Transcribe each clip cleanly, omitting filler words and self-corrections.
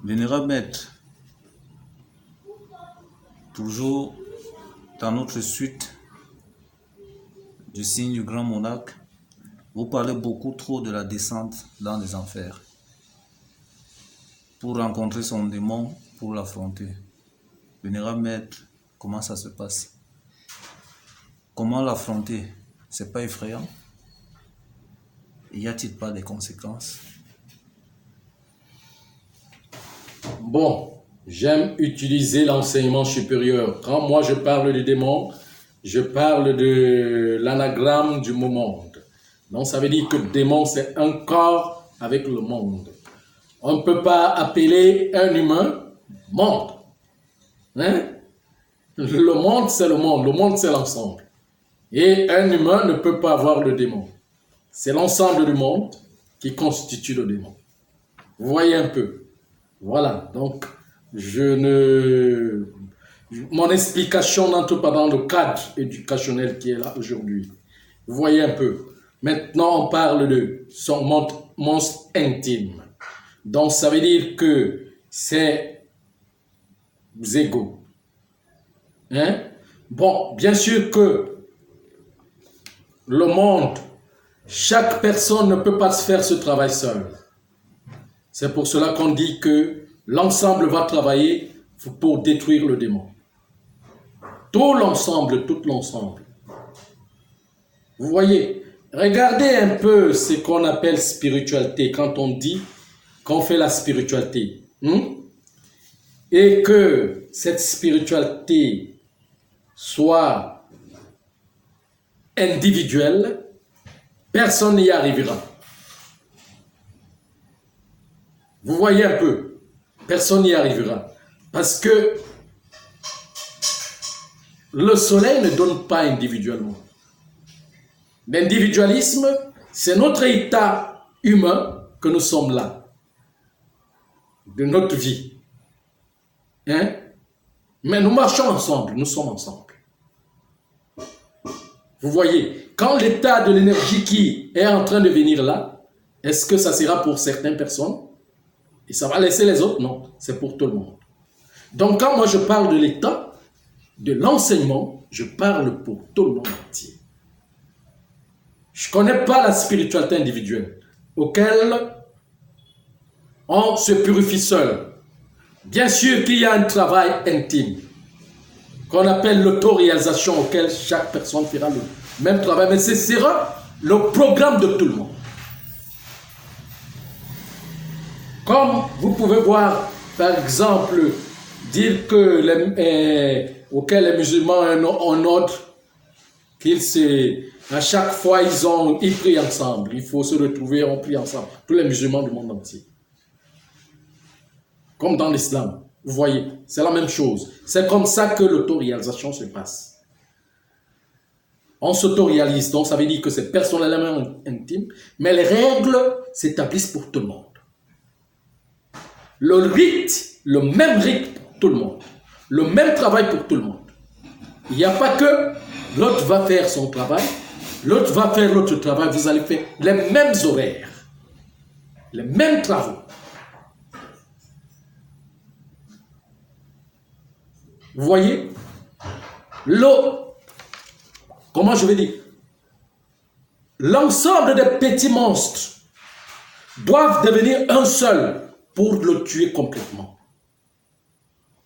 Vénérable Maître, toujours dans notre suite du signe du grand monarque, vous parlez beaucoup trop de la descente dans les enfers pour rencontrer son démon, pour l'affronter. Vénérable Maître, comment ça se passe? Comment l'affronter? C'est pas effrayant? Y a-t-il pas des conséquences? Bon, j'aime utiliser l'enseignement supérieur. Quand moi je parle du démon, je parle de l'anagramme du mot monde. Donc ça veut dire que démon c'est un corps avec le monde. On ne peut pas appeler un humain monde. Hein? Le monde c'est le monde c'est l'ensemble. Et un humain ne peut pas avoir le démon. C'est l'ensemble du monde qui constitue le démon. Vous voyez un peu. Voilà, donc mon explication n'entre pas dans le cadre éducationnel qui est là aujourd'hui. Vous voyez un peu. Maintenant, on parle de son monstre intime. Donc, ça veut dire que c'est égaux. Hein? Bon, bien sûr que le monde, chaque personne ne peut pas se faire ce travail seul. C'est pour cela qu'on dit que l'ensemble va travailler pour détruire le démon. Tout l'ensemble. Vous voyez, regardez un peu ce qu'on appelle spiritualité quand on dit qu'on fait la spiritualité. Et que cette spiritualité soit individuelle, personne n'y arrivera. Vous voyez un peu, personne n'y arrivera. Parce que le soleil ne donne pas individuellement. L'individualisme, c'est notre état humain que nous sommes là, de notre vie. Hein? Mais nous marchons ensemble, nous sommes ensemble. Vous voyez, quand l'état de l'énergie qui est en train de venir là, est-ce que ça sera pour certaines personnes? Et ça va laisser les autres? Non, c'est pour tout le monde. Donc quand moi je parle de l'état, de l'enseignement, je parle pour tout le monde entier. Je ne connais pas la spiritualité individuelle, auquel on se purifie seul. Bien sûr qu'il y a un travail intime, qu'on appelle l'autoréalisation, auquel chaque personne fera le même travail, mais ce sera le programme de tout le monde. Comme vous pouvez voir, par exemple, dire que auquel les musulmans ont un ordre, à chaque fois ils prient ensemble, il faut se retrouver, on prie ensemble, tous les musulmans du monde entier. Comme dans l'islam, vous voyez, c'est la même chose. C'est comme ça que l'autoréalisation se passe. On s'autoréalise, donc ça veut dire que c'est personnellement intime, mais les règles s'établissent pour tout le monde. Le même rite pour tout le monde. Le même travail pour tout le monde. Il n'y a pas que l'autre va faire son travail, l'autre va faire l'autre travail, vous allez faire les mêmes horaires, les mêmes travaux. Vous voyez? Comment je vais dire? L'ensemble des petits monstres doivent devenir un seul pour le tuer complètement.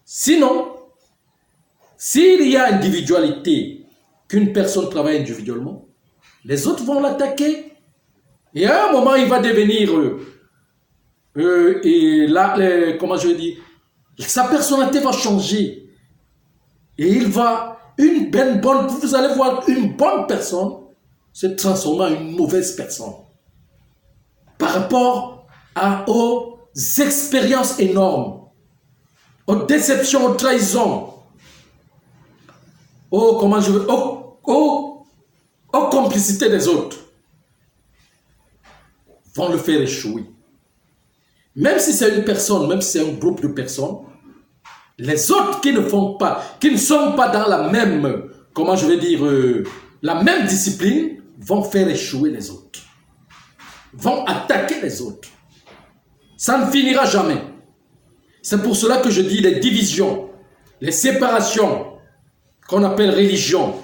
Sinon, s'il y a individualité, qu'une personne travaille individuellement, les autres vont l'attaquer. Et à un moment, il va devenir, comment je vais dire, sa personnalité va changer. Et vous allez voir une bonne personne se transformer en une mauvaise personne. Par rapport aux expériences énormes, aux déceptions, aux trahisons, aux complicités des autres, vont le faire échouer. Même si c'est une personne, même si c'est un groupe de personnes, les autres qui ne sont pas dans la même, la même discipline, vont faire échouer les autres. Vont attaquer les autres. Ça ne finira jamais. C'est pour cela que je dis les divisions, les séparations qu'on appelle religion.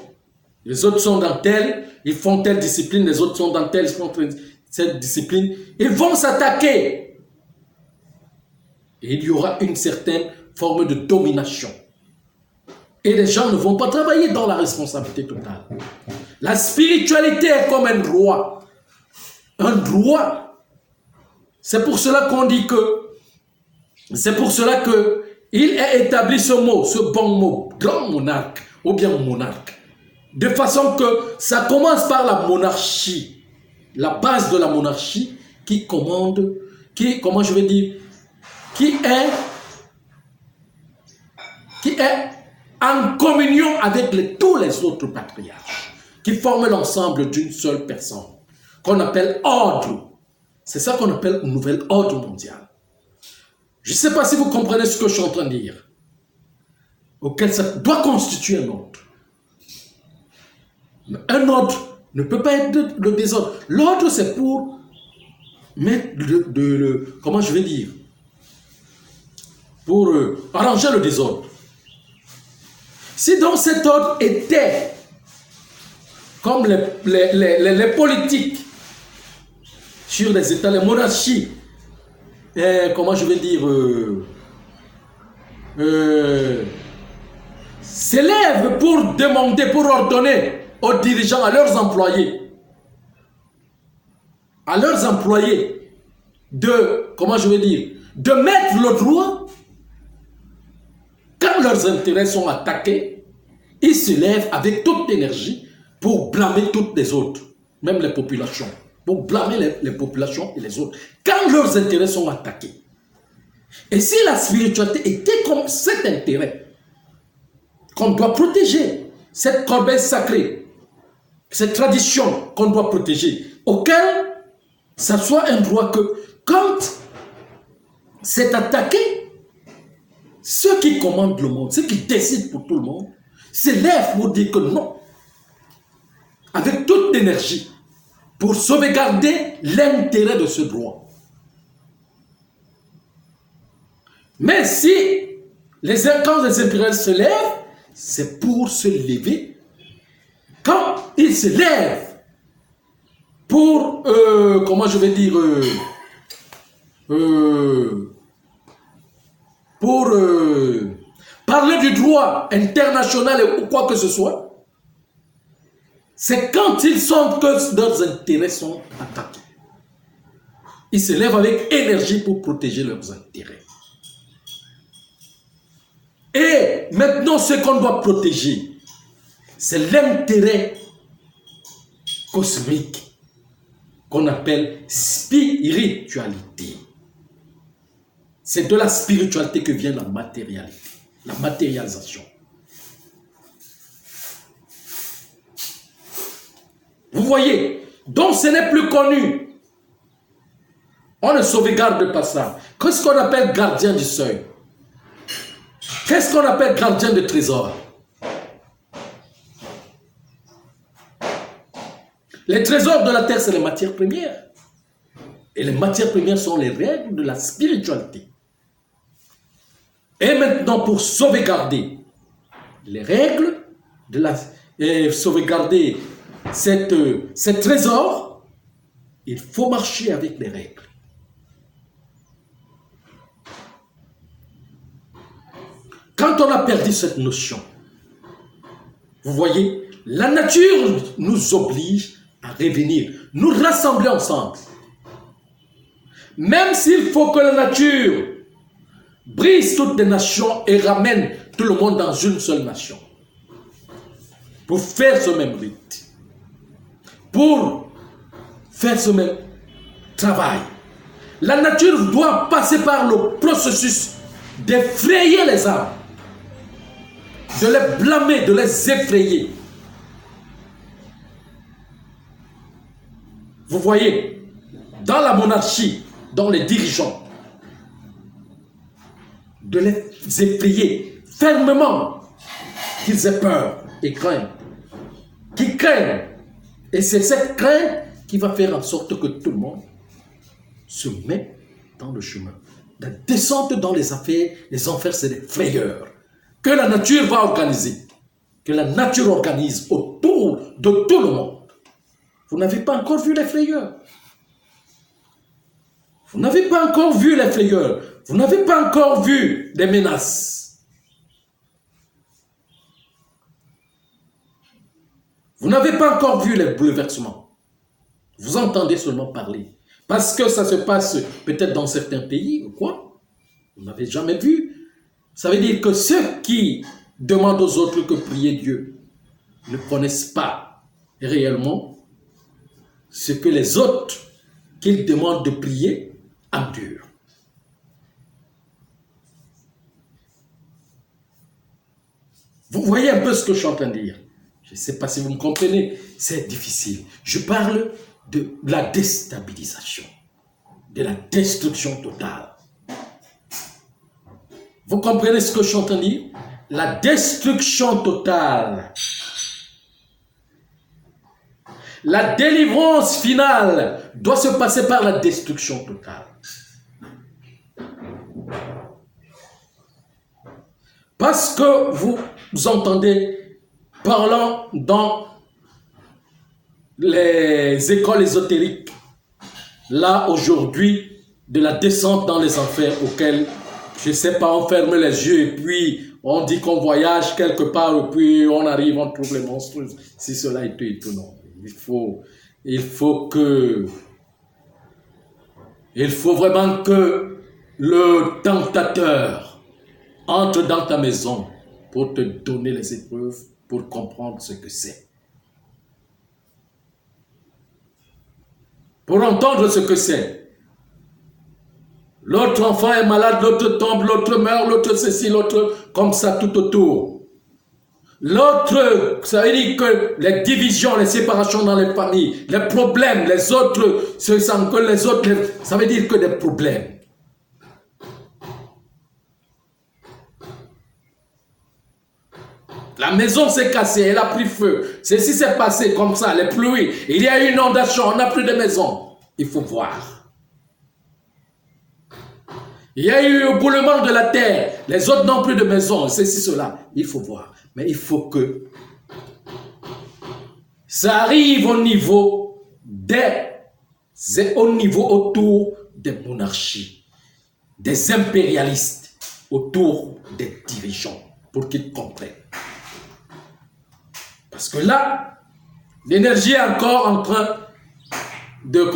Les autres sont dans telle, ils font telle discipline, les autres sont dans telle, ils font cette discipline. Ils vont s'attaquer. Et il y aura une certaine forme de domination. Et les gens ne vont pas travailler dans la responsabilité totale. La spiritualité est comme un droit. Un droit. C'est pour cela qu'on dit que, c'est pour cela que il est établi ce mot, ce bon mot, grand monarque, ou bien monarque. De façon que ça commence par la monarchie. La base de la monarchie qui commande, comment je vais dire, qui est en communion avec tous les autres patriarches, qui forment l'ensemble d'une seule personne, qu'on appelle ordre. C'est ça qu'on appelle un nouvel ordre mondial. Je ne sais pas si vous comprenez ce que je suis en train de dire, auquel ça doit constituer un ordre. Mais un ordre ne peut pas être le désordre. L'ordre, c'est pour mettre comment je vais dire, pour arranger le désordre. Si donc cet ordre était comme les politiques sur les États, les monarchies, comment je vais dire, s'élèvent pour demander, pour ordonner aux dirigeants, à leurs employés, de, comment je vais dire, de mettre le droit. Quand leurs intérêts sont attaqués, ils se lèvent avec toute l'énergie pour blâmer toutes les autres, même les populations, pour blâmer les populations et les autres, quand leurs intérêts sont attaqués. Et si la spiritualité était comme cet intérêt qu'on doit protéger, cette corbeille sacrée, cette tradition qu'on doit protéger, auquel ça soit un droit que quand c'est attaqué, ceux qui commandent le monde, ceux qui décident pour tout le monde, s'élèvent pour dire que non, avec toute l'énergie, pour sauvegarder l'intérêt de ce droit. Mais si quand les impérialistes se lèvent, c'est pour se lever. Quand ils se lèvent pour, comment je vais dire, pour parler du droit international ou quoi que ce soit, c'est quand ils sentent que leurs intérêts sont attaqués. Ils se lèvent avec énergie pour protéger leurs intérêts. Et maintenant, ce qu'on doit protéger, c'est l'intérêt cosmique qu'on appelle spiritualité. C'est de la spiritualité que vient la matérialité, la matérialisation. Vous voyez, donc ce n'est plus connu. On ne sauvegarde pas ça. Qu'est-ce qu'on appelle gardien du seuil? Qu'est-ce qu'on appelle gardien de trésor? Les trésors de la terre, c'est les matières premières. Et les matières premières sont les règles de la spiritualité. Et maintenant, pour sauvegarder les règles de la... et sauvegarder ces trésors, il faut marcher avec les règles. Quand on a perdu cette notion, vous voyez, la nature nous oblige à revenir, nous rassembler ensemble. Même s'il faut que la nature brise toutes les nations et ramène tout le monde dans une seule nation. Pour faire ce même rite. Pour faire ce même travail. La nature doit passer par le processus d'effrayer les âmes. De les blâmer, de les effrayer. Vous voyez, dans la monarchie, dans les dirigeants, de les effrayer fermement, qu'ils aient peur et craignent. Qu'ils craignent. Et c'est cette crainte qui va faire en sorte que tout le monde se met dans le chemin. la descente dans les affaires, les enfers, c'est des frayeurs que la nature va organiser, que la nature organise autour de tout le monde. Vous n'avez pas encore vu les frayeurs. Vous n'avez pas encore vu les frayeurs. Vous n'avez pas encore vu les menaces. Vous n'avez pas encore vu les bouleversements. Vous entendez seulement parler. Parce que ça se passe peut-être dans certains pays ou quoi. Vous n'avez jamais vu. Ça veut dire que ceux qui demandent aux autres que prier Dieu ne connaissent pas réellement ce que les autres qu'ils demandent de prier endurent. Vous voyez un peu ce que je suis en train de dire. Je ne sais pas si vous me comprenez. C'est difficile. Je parle de la déstabilisation, de la destruction totale. Vous comprenez ce que je suis en train de dire? La destruction totale. La délivrance finale doit se passer par la destruction totale. Parce que vous entendez parlant dans les écoles ésotériques, là aujourd'hui, de la descente dans les enfers auxquels, je ne sais pas, on ferme les yeux et puis on dit qu'on voyage quelque part et puis on arrive, on trouve les monstres, si cela est tout et tout, non. Il faut vraiment que le tentateur entre dans ta maison pour te donner les épreuves, pour comprendre ce que c'est. Pour entendre ce que c'est. L'autre enfant est malade, l'autre tombe, l'autre meurt, l'autre ceci, l'autre comme ça tout autour. L'autre, ça veut dire que les divisions, les séparations dans les familles, les problèmes, les autres, ça veut dire que des problèmes. La maison s'est cassée, elle a pris feu. Ceci s'est passé comme ça, les pluies. Il y a eu une inondation, on n'a plus de maison. Il faut voir. Il y a eu un boulement de la terre. Les autres n'ont plus de maison. Ceci, cela. Il faut voir. Mais il faut que ça arrive au niveau autour des monarchies, des impérialistes, autour des dirigeants, pour qu'ils comprennent. Parce que là, l'énergie est encore en train de,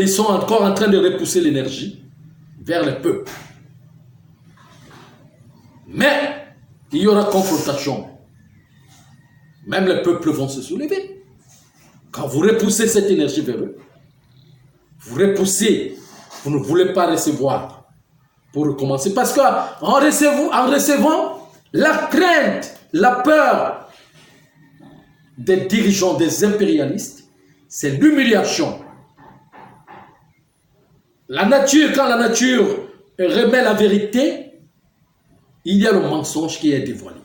sont encore en train de repousser l'énergie vers le peuple. Mais il y aura confrontation. Même les peuples vont se soulever. Quand vous repoussez cette énergie vers eux, vous repoussez, vous ne voulez pas recevoir pour recommencer. Parce qu'en recevant la crainte, la peur des dirigeants, des impérialistes, c'est l'humiliation. La nature, quand la nature remet la vérité, il y a le mensonge qui est dévoilé.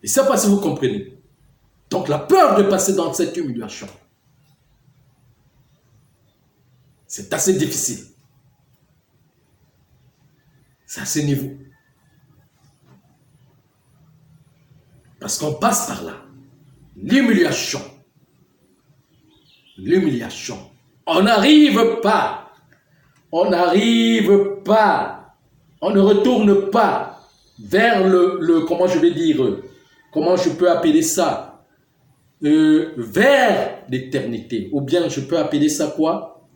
Et ça, pas si vous comprenez. Donc la peur de passer dans cette humiliation, c'est assez difficile. C'est à ce niveau. Parce qu'on passe par là. L'humiliation. L'humiliation. On n'arrive pas. On n'arrive pas. On ne retourne pas vers comment je vais dire, comment je peux appeler ça, vers l'éternité. Ou bien je peux appeler ça quoi?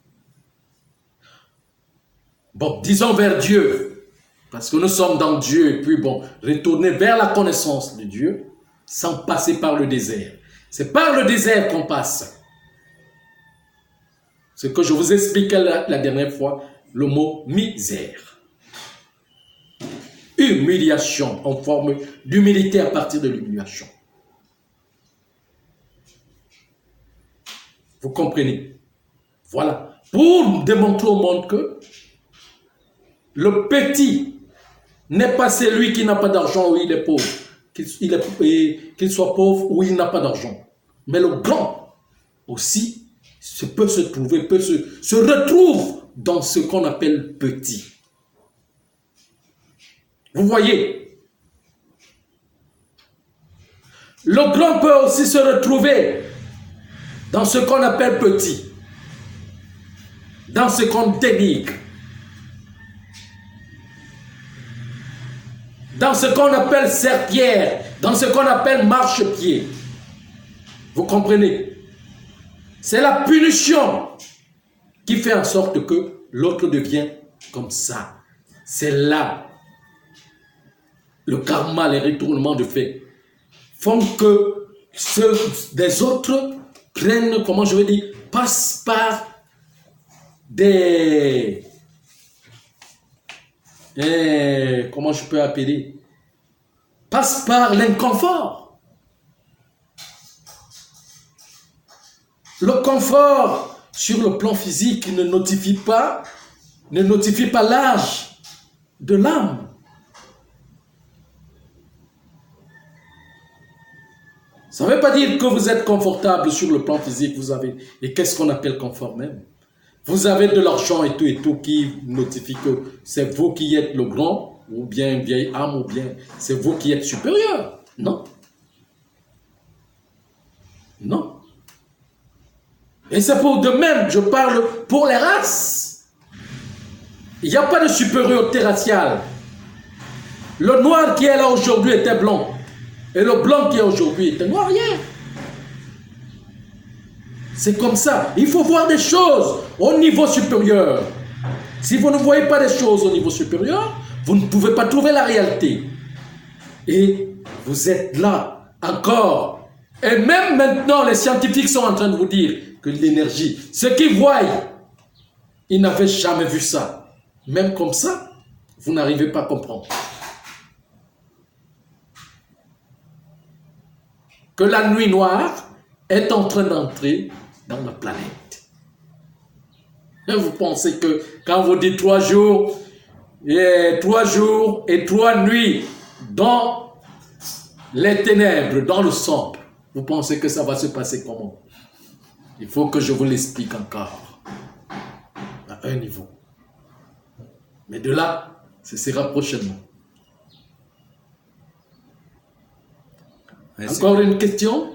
Bon, disons vers Dieu. Parce que nous sommes dans Dieu. Et puis bon, retourner vers la connaissance de Dieu sans passer par le désert. C'est par le désert qu'on passe. Ce que je vous expliquais la dernière fois, le mot misère. Humiliation en forme d'humilité à partir de l'humiliation. Vous comprenez? Voilà. Pour démontrer au monde que le petit n'est pas celui qui n'a pas d'argent ou il est pauvre. Qu'il soit pauvre ou il n'a pas d'argent. Mais le grand aussi, peut se trouver, se retrouve dans ce qu'on appelle petit. Vous voyez? Le grand peut aussi se retrouver dans ce qu'on appelle petit, dans ce qu'on dénigre, dans ce qu'on appelle serpillère, dans ce qu'on appelle marchepied. Vous comprenez? C'est la punition qui fait en sorte que l'autre devient comme ça. C'est là le karma, les retournements de fait font que ceux des autres prennent, comment je veux dire, passent par des... comment je peux appeler? Passent par l'inconfort. Le confort sur le plan physique ne notifie pas l'âge de l'âme. Ça ne veut pas dire que vous êtes confortable sur le plan physique, vous avez. Et qu'est-ce qu'on appelle confort même? Vous avez de l'argent et tout qui notifie que c'est vous qui êtes le grand, ou bien une vieille âme, ou bien c'est vous qui êtes supérieur. Non. Non. Et c'est pour de même, je parle pour les races. Il n'y a pas de supériorité raciale. Le noir qui est là aujourd'hui était blanc. Et le blanc qui est aujourd'hui était noir, rien. C'est comme ça. Il faut voir des choses au niveau supérieur. Si vous ne voyez pas des choses au niveau supérieur, vous ne pouvez pas trouver la réalité. Et vous êtes là encore. Et même maintenant, les scientifiques sont en train de vous dire que l'énergie, ce qu'ils voient, ils n'avaient jamais vu ça. Même comme ça, vous n'arrivez pas à comprendre. Que la nuit noire est en train d'entrer dans la planète. Et vous pensez que quand vous dites 3 jours et 3 nuits dans les ténèbres, dans le sombre, vous pensez que ça va se passer comment? Il faut que je vous l'explique encore à un niveau. Mais de là, ce sera prochainement. Merci. Encore une question?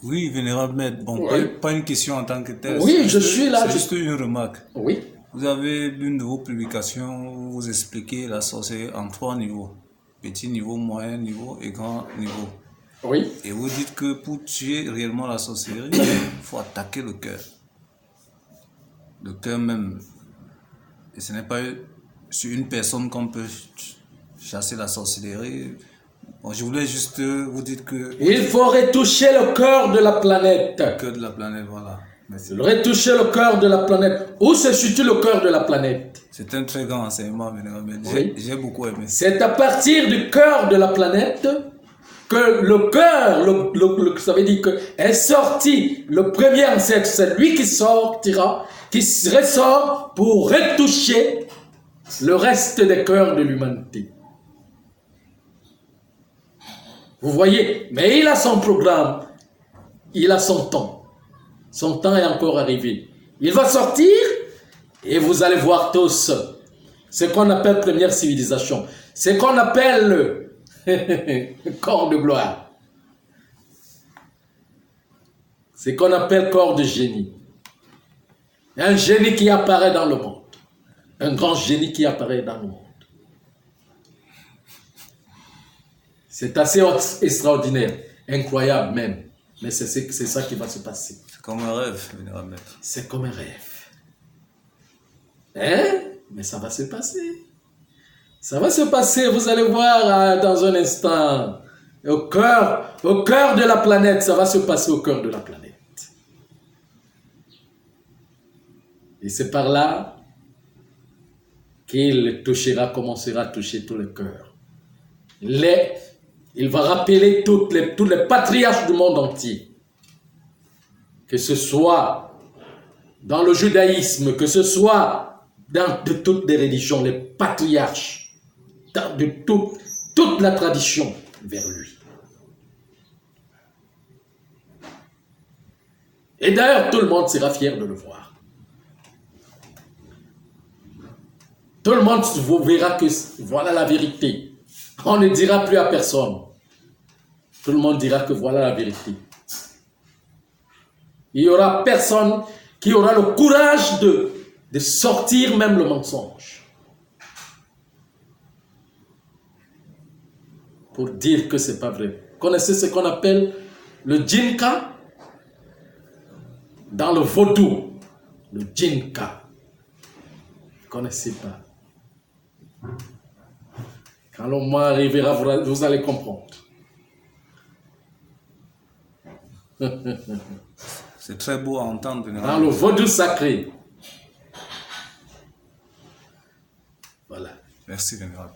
Oui, vénérable maître. Bon, Oui. pas une question en tant que telle. Oui, je suis là. C'est juste une remarque. Oui. Vous avez l'une de vos publications où vous expliquez la sorcellerie en 3 niveaux. Petit niveau, moyen niveau et grand niveau. Oui. Et vous dites que pour tuer réellement la sorcellerie, il faut attaquer le cœur. Le cœur même. Et ce n'est pas sur une personne qu'on peut chasser la sorcellerie. Bon, je voulais juste vous dire que... Il faut retoucher le cœur de la planète. Le cœur de la planète, voilà. Merci. Retoucher le cœur de la planète. Où se situe le cœur de la planète? C'est un très grand enseignement, vénérable. Oui. J'ai beaucoup aimé. C'est à partir du cœur de la planète que le cœur, ça veut dire que est sorti le premier ancêtre, c'est lui qui sortira, qui ressort pour retoucher le reste des cœurs de l'humanité. Vous voyez, mais il a son programme, il a son temps. Son temps est encore arrivé. Il va sortir et vous allez voir tous ce qu'on appelle première civilisation. Ce qu'on appelle le corps de gloire. Ce qu'on appelle corps de génie. Un génie qui apparaît dans le monde. Un grand génie qui apparaît dans le monde. C'est assez extraordinaire, incroyable même. Mais c'est ça qui va se passer. C'est comme un rêve, vénérable maître. C'est comme un rêve. Hein? Mais ça va se passer. Ça va se passer, vous allez voir dans un instant. Au cœur de la planète, ça va se passer au cœur de la planète. Et c'est par là qu'il touchera, commencera à toucher tous les cœurs. Il va rappeler tous les patriarches du monde entier. Que ce soit dans le judaïsme, que ce soit de toutes les religions, les patriarches, de toute la tradition vers lui. Et d'ailleurs, tout le monde sera fier de le voir. Tout le monde verra que voilà la vérité. On ne dira plus à personne. Tout le monde dira que voilà la vérité. Il n'y aura personne qui aura le courage de sortir même le mensonge. Pour dire que ce n'est pas vrai. Vous connaissez ce qu'on appelle le djinka? Dans le vaudou, le djinka. Vous ne connaissez pas. Quand le moment arrivera, vous allez comprendre. C'est très beau à entendre. Dans le vaudou sacré. Voilà. Merci, Vénérable.